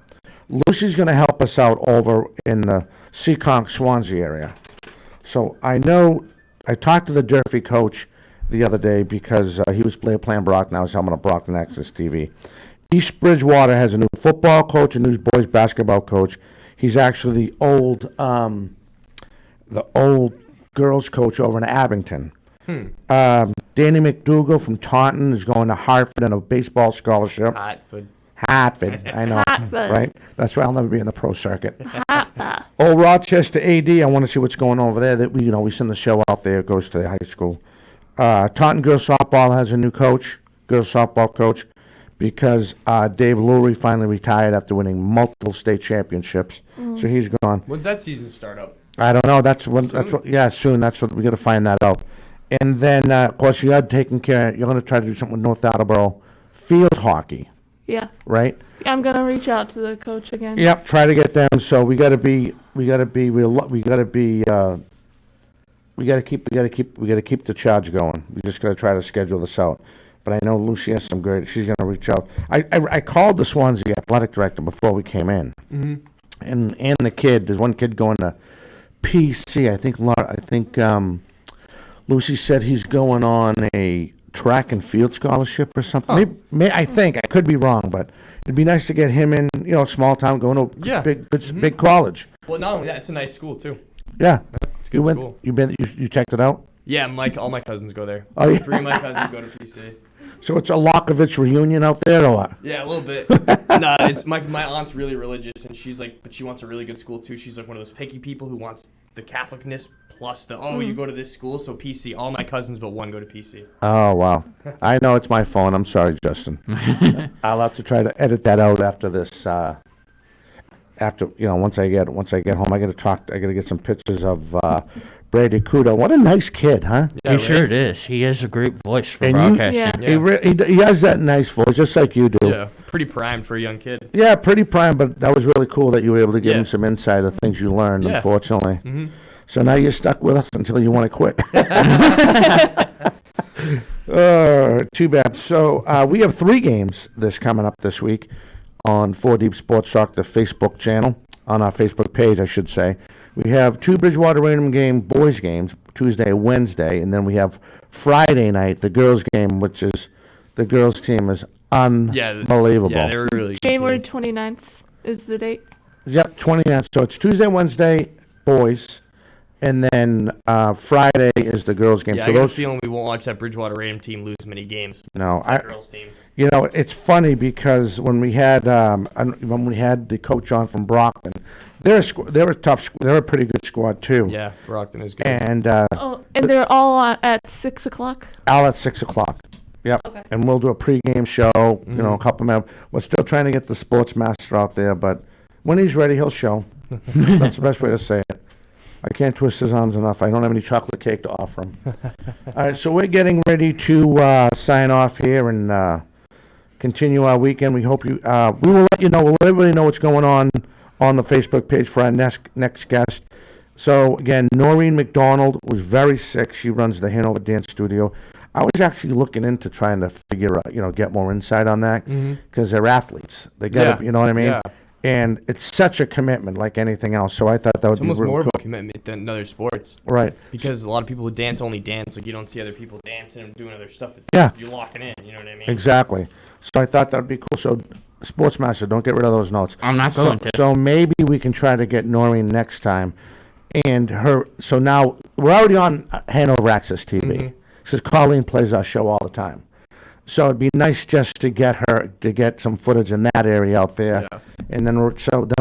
Lucy's going to help us out over in the Seekonk Swansea area. So I know I talked to the Durfee coach the other day because he was playing Brockton. I was helping at Brockton Access TV. East Bridgewater has a new football coach, a new boys basketball coach. He's actually the old girls coach over in Abington. Danny McDougall from Taunton is going to Hartford on a baseball scholarship. Hartford, I know, right? That's why I'll never be in the pro circuit. Old Rochester AD, I want to see what's going on over there. That we send the show out there. It goes to the high school. Taunton girls softball has a new girls softball coach, because Dave Lurie finally retired after winning multiple state championships. So he's gone. When's that season start up? I don't know. Soon. That's what we got to find that out. And then, of course, you're going to try to do something with North Attleboro field hockey. Yeah. Right? Yeah, I'm gonna reach out to the coach again. Yep, try to get them. So we gotta be we got to keep the charge going. We just got to try to schedule this out. But I know Lucy has some great. She's going to reach out. I called the Swansea athletic director before we came in, and the kid. There's one kid going to PC. I think Lucy said he's going on a track and field scholarship or something. I think I could be wrong, but it'd be nice to get him in. Small town, going to a big college. Well, not only that, it's a nice school too. Yeah, it's a good school. You checked it out? Yeah, all my cousins go there. Oh, yeah. 3 of my cousins go to PC. So it's a Lockovich reunion out there, or what? Yeah, a little bit. Nah, it's my aunt's really religious, and she's like, but she wants a really good school too. She's like one of those picky people who wants the Catholicness plus you go to this school. So PC, all my cousins but one go to PC. Oh wow! I know it's my phone. I'm sorry, Justin. I'll have to try to edit that out after this. Once I get home, I got to get some pictures of Brady Kudo. What a nice kid, huh? Yeah, he sure is. He has a great voice for broadcasting. He has that nice voice, just like you do. Yeah, pretty primed for a young kid. Yeah, pretty primed, but that was really cool that you were able to give him some insight of things you learned, unfortunately. Mm-hmm. So now you're stuck with us until you want to quit. Too bad. So we have 3 games coming up this week on 4 Deep Sports Talk, the Facebook channel, on our Facebook page, I should say. We have 2 Bridgewater Raynham boys games, Tuesday, Wednesday, and then we have Friday night, the girls game, which is the girls team is unbelievable. Yeah, they're really good. January 29th is the date. Yep, 29th. So it's Tuesday, Wednesday, boys, and then Friday is the girls game. Yeah, so I got a feeling we won't watch that Bridgewater Raynham team lose many games. No, girls team. It's funny because when we had the coach on from Brockton, they're a tough. They're a pretty good squad too. Yeah, Brockton is good. And and they're all at 6 o'clock. All at 6 o'clock. Yep. Okay. And we'll do a pregame show. A couple minutes. We're still trying to get the sports master out there, but when he's ready, he'll show. That's the best way to say it. I can't twist his arms enough. I don't have any chocolate cake to offer him. All right, so we're getting ready to sign off here and continue our weekend. We hope you. We will let you know. We'll let everybody know what's going on the Facebook page for our next guest. So again, Noreen McDonald was very sick. She runs the Hanover Dance Studio. I was actually looking into trying to figure out, get more insight on that because they're athletes. They got to, you know what I mean? Yeah. And it's such a commitment, like anything else. So I thought that would be almost really more cool. of a commitment than other sports, right? Because a lot of people who dance only dance. Like you don't see other people dancing and doing other stuff. You're locking in. You know what I mean? Exactly. So I thought that would be cool. So, Sportsmaster, don't get rid of those notes. I'm not going to. So maybe we can try to get Noreen next time, and her. So now we're already on Hanover Access TV. Because Colleen plays our show all the time. So it'd be nice just to get her to get some footage in that area out there, and then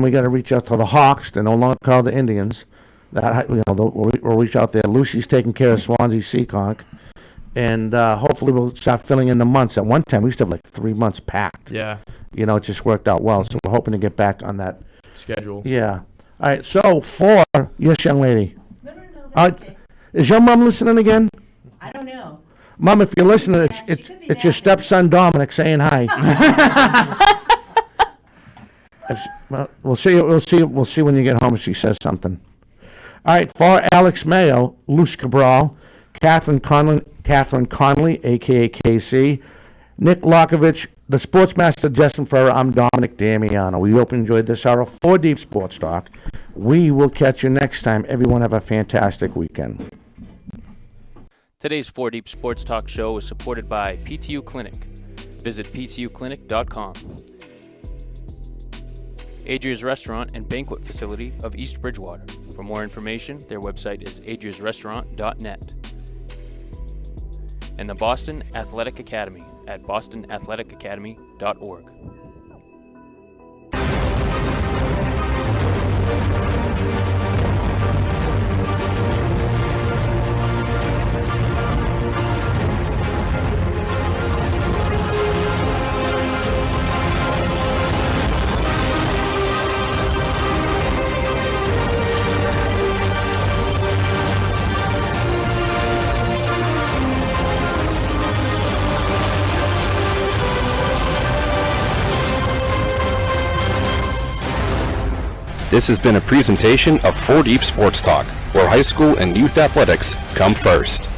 we got to reach out to the Hawks. They no longer call the Indians. That we'll reach out there. Lucy's taking care of Swansea Seekonk, and hopefully we'll start filling in the months. At one time we used to have like 3 months packed. Yeah, it just worked out well. So we're hoping to get back on that schedule. Yeah. All right. So yes, young lady. No, that's okay. Is your mom listening again? I don't know. Mom, if you're listening, it's your stepson Dominic saying hi. We'll see when you get home if she says something. All right, for Alex Mayo, Luce Cabral, Catherine Conley, a.k.a. KC, Nick Lockovich, the Sportsmaster Justin Ferrer, I'm Dominic Damiano. We hope you enjoyed this hour of 4 Deep Sports Talk. We will catch you next time. Everyone have a fantastic weekend. Today's 4 Deep Sports Talk show is supported by PTU Clinic. Visit ptuclinic.com. Adria's Restaurant and Banquet Facility of East Bridgewater. For more information, their website is adriasrestaurant.net. And the Boston Athletic Academy at bostonathleticacademy.org. This has been a presentation of 4 Deep Sports Talk, where high school and youth athletics come first.